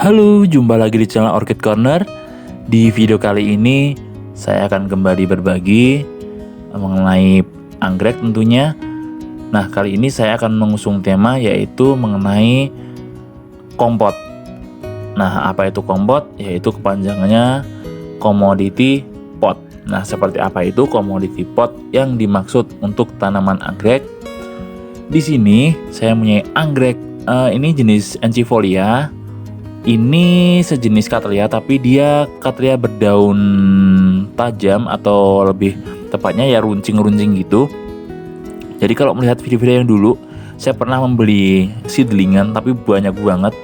Halo, jumpa lagi di channel Orchid Corner. Di video kali ini saya akan kembali berbagi mengenai anggrek tentunya. Nah, kali ini saya akan mengusung tema yaitu mengenai kompot. Nah, apa itu kompot? Yaitu kepanjangannya commodity pot. Nah, seperti apa itu commodity pot yang dimaksud untuk tanaman anggrek? Di sini saya punya anggrek ini jenis Enchifolia. Ini sejenis Cattleya, tapi dia Cattleya berdaun tajam atau lebih tepatnya ya runcing-runcing gitu. Jadi kalau melihat video-video yang dulu, saya pernah membeli seedlingan tapi banyak banget.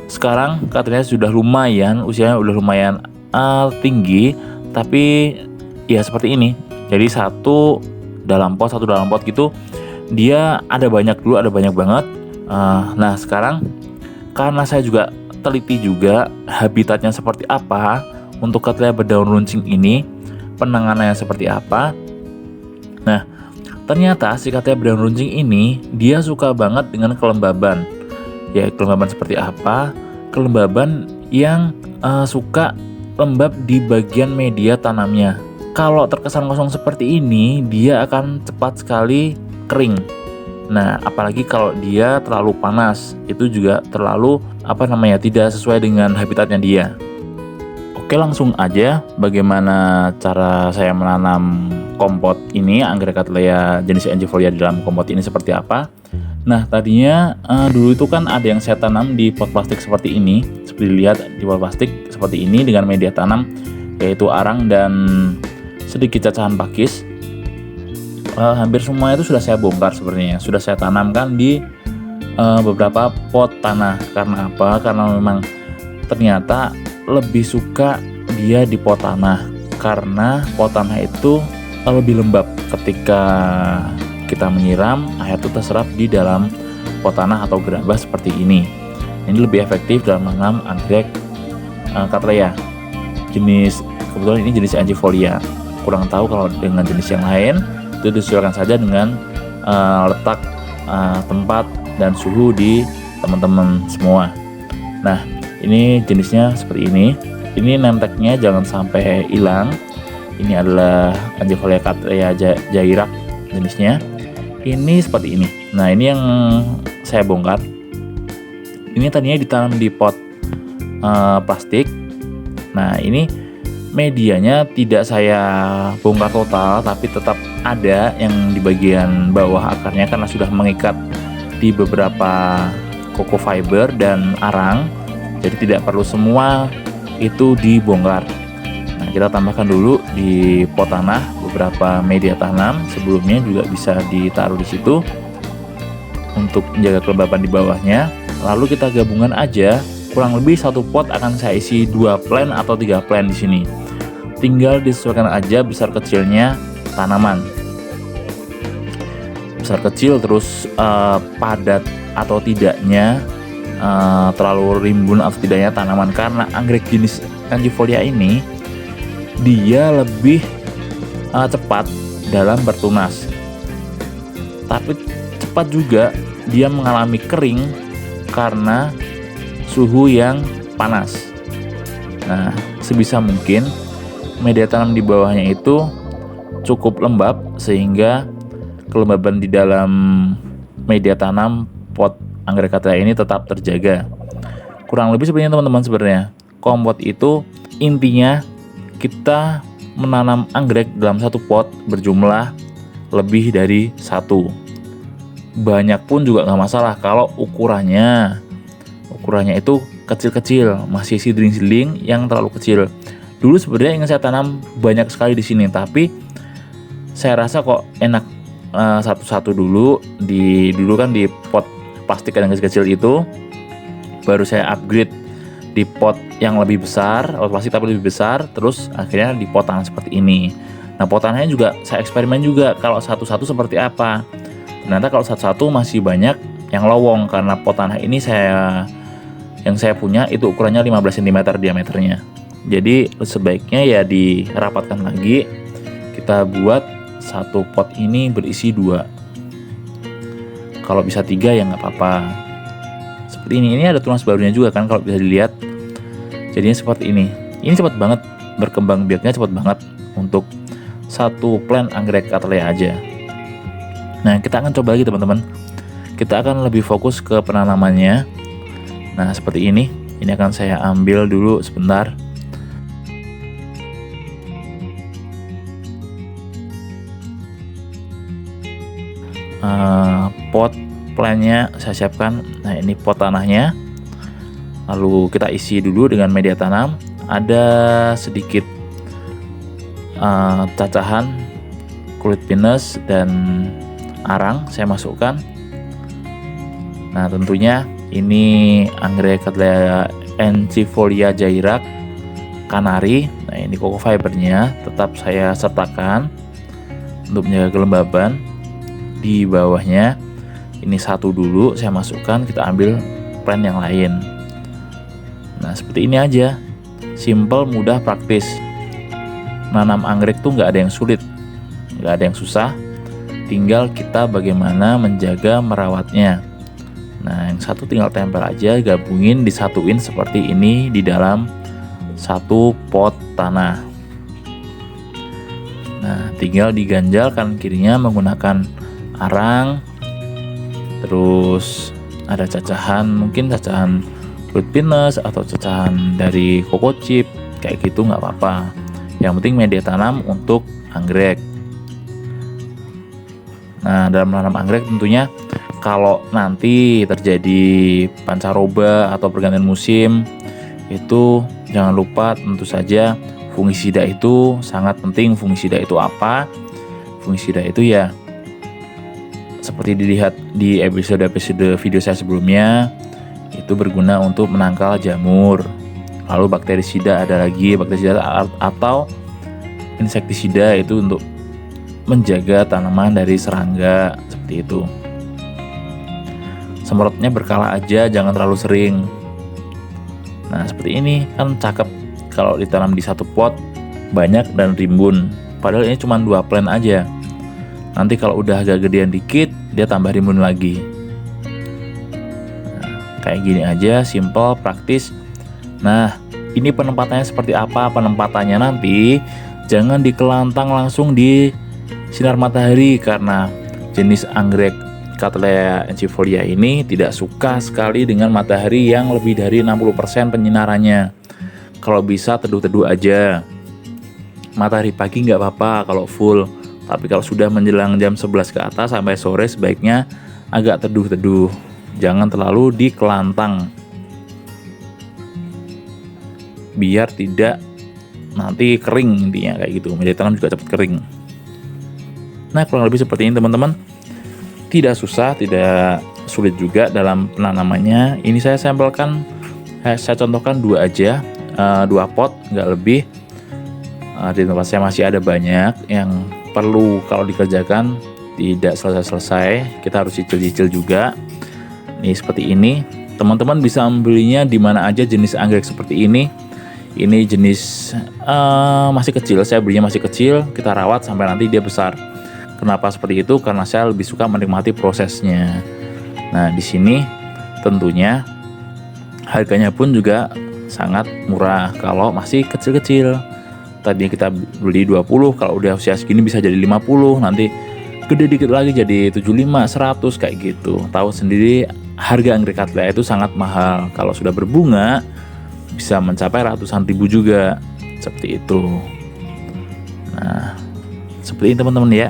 Sekarang Cattleya sudah lumayan, usianya udah lumayan tinggi, tapi ya seperti ini. Jadi satu dalam pot gitu. Dia ada banyak dulu, ada banyak banget. Nah sekarang karena saya juga teliti juga habitatnya seperti apa untuk Cattleya berdaun runcing ini, penanganannya seperti apa. Nah, ternyata si Cattleya berdaun runcing ini dia suka banget dengan kelembaban. Ya, kelembaban seperti apa? Kelembaban yang suka lembab di bagian media tanamnya. Kalau terkesan kosong seperti ini, dia akan cepat sekali kering. Nah, apalagi kalau dia terlalu panas, itu juga terlalu tidak sesuai dengan habitatnya dia. Oke, langsung aja bagaimana cara saya menanam kompot ini, anggrek Cattleya jenis Enchifolia di dalam kompot ini seperti apa. Nah, tadinya dulu itu kan ada yang saya tanam di pot plastik seperti ini, seperti dilihat di pot plastik seperti ini dengan media tanam yaitu arang dan sedikit cacahan pakis. Hampir semuanya itu sudah saya bongkar sebenarnya, sudah saya tanamkan di beberapa pot tanah. Karena apa? Karena memang ternyata lebih suka dia di pot tanah, karena pot tanah itu lebih lembab. Ketika kita menyiram, air itu terserap di dalam pot tanah atau gerabah seperti ini. Ini lebih efektif dalam menanam anggrek Cattleya kebetulan ini jenis Enchifolia. Kurang tahu kalau dengan jenis yang lain, itu disesuaikan saja dengan letak tempat dan suhu di teman-teman semua. Nah, ini jenisnya seperti ini. Ini nemteknya jangan sampai hilang. Ini adalah Enchifolia Cattleya Jairak jenisnya. Ini seperti ini. Nah, ini yang saya bongkar. Ini tadinya ditanam di pot plastik. Nah, ini medianya tidak saya bongkar total, tapi tetap ada yang di bagian bawah akarnya karena sudah mengikat di beberapa coco fiber dan arang, jadi tidak perlu semua itu dibongkar. Nah, kita tambahkan dulu di pot tanah beberapa media tanam, sebelumnya juga bisa ditaruh di situ untuk menjaga kelembaban di bawahnya. Lalu kita gabungan aja, kurang lebih satu pot akan saya isi 2 plant atau 3 plant di sini. Tinggal disesuaikan aja besar kecilnya tanaman. Besar kecil terus padat atau tidaknya, terlalu rimbun atau tidaknya tanaman, karena anggrek jenis Enchifolia ini dia lebih cepat dalam bertunas, tapi cepat juga dia mengalami kering karena suhu yang panas. Nah, sebisa mungkin media tanam di bawahnya itu cukup lembab sehingga kelembaban di dalam media tanam pot anggrek Cattleya ini tetap terjaga. Kurang lebih sebenarnya teman-teman, sebenarnya kompot itu intinya kita menanam anggrek dalam satu pot berjumlah lebih dari satu. Banyak pun juga nggak masalah kalau ukurannya itu kecil-kecil, masih seedling yang terlalu kecil. Dulu sebenarnya ingin saya tanam banyak sekali di sini, tapi saya rasa kok enak satu-satu dulu. Dulu kan di pot plastik yang kecil-kecil itu, baru saya upgrade di pot yang lebih besar, pot plastik tapi lebih besar, terus akhirnya di pot tanah seperti ini. Nah, pot tanahnya juga saya eksperimen juga kalau satu-satu seperti apa. Ternyata kalau satu-satu masih banyak yang lowong, karena pot tanah ini yang saya punya itu ukurannya 15 cm diameternya. Jadi sebaiknya ya dirapatkan lagi. Kita buat satu pot ini berisi 2. Kalau bisa 3 ya nggak apa-apa. Seperti ini ada tunas barunya juga kan, kalau bisa dilihat Jadinya seperti ini. Ini cepat banget, berkembang biaknya cepat banget untuk satu plant anggrek Cattleya aja. Nah, kita akan coba lagi teman-teman. Kita akan lebih fokus ke penanamannya. Nah, seperti ini. Ini akan saya ambil dulu sebentar. Pot plantnya saya siapkan. Nah, ini pot tanahnya. Lalu kita isi dulu dengan media tanam. Ada sedikit cacahan kulit pinus dan arang saya masukkan. Nah, tentunya ini anggrek Cattleya Ensifolia Jairak Kanari. Nah, ini coco fibernya tetap saya sertakan untuk menjaga kelembaban. Di bawahnya ini satu dulu saya masukkan, kita ambil plant yang lain. Nah, seperti ini aja, simple, mudah, praktis. Nanam anggrek tuh nggak ada yang sulit, nggak ada yang susah, tinggal kita bagaimana menjaga merawatnya. Nah, yang satu tinggal tempel aja, gabungin, disatuin seperti ini di dalam satu pot tanah. Nah, tinggal diganjal kanan kirinya menggunakan arang. Terus ada cacahan, mungkin cacahan kulit pinus atau cacahan dari coco chip, kayak gitu nggak apa-apa. Yang penting media tanam untuk anggrek. Nah, dalam menanam anggrek tentunya kalau nanti terjadi pancaroba atau pergantian musim, itu jangan lupa tentu saja fungisida itu sangat penting. Fungisida itu apa? Fungisida itu ya seperti dilihat di episode video saya sebelumnya, itu berguna untuk menangkal jamur. Lalu bakterisida ada lagi, bakterisida atau insektisida itu untuk menjaga tanaman dari serangga, seperti itu. Semprotnya berkala aja, jangan terlalu sering. Nah, seperti ini kan cakep kalau ditanam di satu pot banyak dan rimbun. Padahal ini cuma 2 plant aja. Nanti kalau udah agak gedean dikit, dia tambah rimbun lagi. Nah, kayak gini aja, simple, praktis. Nah, ini penempatannya seperti apa? Penempatannya nanti jangan dikelantang langsung di sinar matahari, karena jenis anggrek Cattleya Ensifolia ini tidak suka sekali dengan matahari yang lebih dari 60% penyinarannya. Kalau bisa teduh-teduh aja. Matahari pagi nggak apa-apa kalau full. Tapi kalau sudah menjelang jam 11 ke atas sampai sore, sebaiknya agak teduh-teduh. Jangan terlalu dikelantang, biar tidak nanti kering, intinya kayak gitu. Media tanam juga cepat kering. Nah, kurang lebih seperti ini teman-teman. Tidak susah, tidak sulit juga dalam penanamannya. Ini saya sampelkan, saya contohkan 2 aja, 2 pot, nggak lebih. Di tempat saya masih ada banyak yang perlu kalau dikerjakan tidak selesai-selesai, kita harus cicil-cicil juga. Nih seperti ini, teman-teman bisa membelinya di mana aja jenis anggrek seperti ini. Ini jenis masih kecil, saya belinya masih kecil, kita rawat sampai nanti dia besar. Kenapa seperti itu? Karena saya lebih suka menikmati prosesnya. Nah, di sini tentunya harganya pun juga sangat murah kalau masih kecil-kecil. Tadinya kita beli 20, kalau udah usia segini bisa jadi 50, nanti gede dikit lagi jadi 75, 100 kayak gitu. Tahu sendiri harga anggrek Cattleya itu sangat mahal. Kalau sudah berbunga bisa mencapai ratusan ribu juga, seperti itu. Nah, seperti ini teman-teman ya.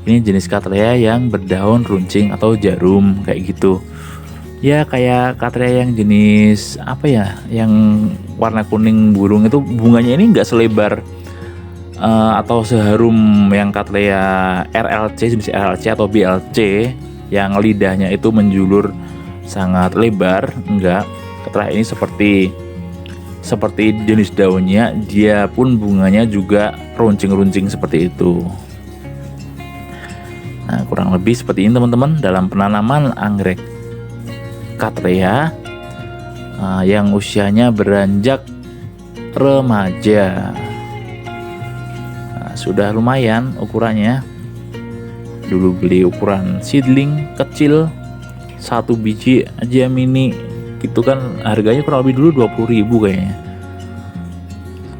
Ini jenis Cattleya yang berdaun runcing atau jarum kayak gitu. Ya kayak Cattleya yang jenis apa ya, yang warna kuning burung itu bunganya ini nggak selebar atau seharum yang Cattleya RLC, jenis RLC atau BLC yang lidahnya itu menjulur sangat lebar. Enggak, Cattleya ini seperti jenis daunnya, dia pun bunganya juga runcing-runcing seperti itu. Nah, kurang lebih seperti ini teman-teman dalam penanaman anggrek Cattleya yang usianya beranjak remaja. Nah, sudah lumayan ukurannya. Dulu beli ukuran seedling kecil, 1 biji aja mini, gitu kan harganya kurang lebih dulu 20.000 kayaknya.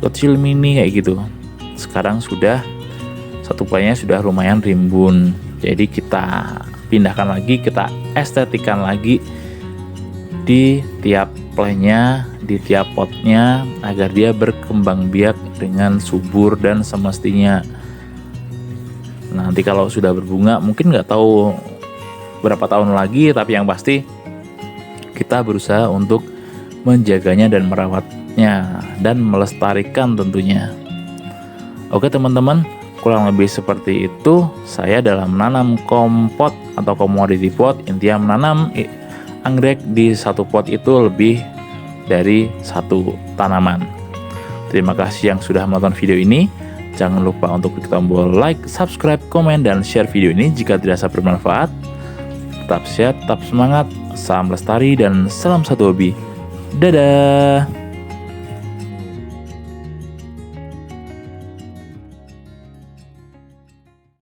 kecil mini kayak gitu. Sekarang sudah satu playnya sudah lumayan rimbun. Jadi kita pindahkan lagi, kita estetikan lagi di tiap playnya, di tiap potnya agar dia berkembang biak dengan subur dan semestinya. Nanti kalau sudah berbunga mungkin nggak tahu berapa tahun lagi, tapi yang pasti kita berusaha untuk menjaganya dan merawatnya dan melestarikan tentunya. Oke teman-teman, kurang lebih seperti itu saya dalam menanam kompot atau commodity pot. Intinya menanam anggrek di satu pot itu lebih dari satu tanaman. Terima kasih yang sudah menonton video ini. Jangan lupa untuk klik tombol like, subscribe, komen, dan share video ini jika dirasa bermanfaat. Tetap sehat, tetap semangat, salam lestari, dan salam satu hobi. Dadah!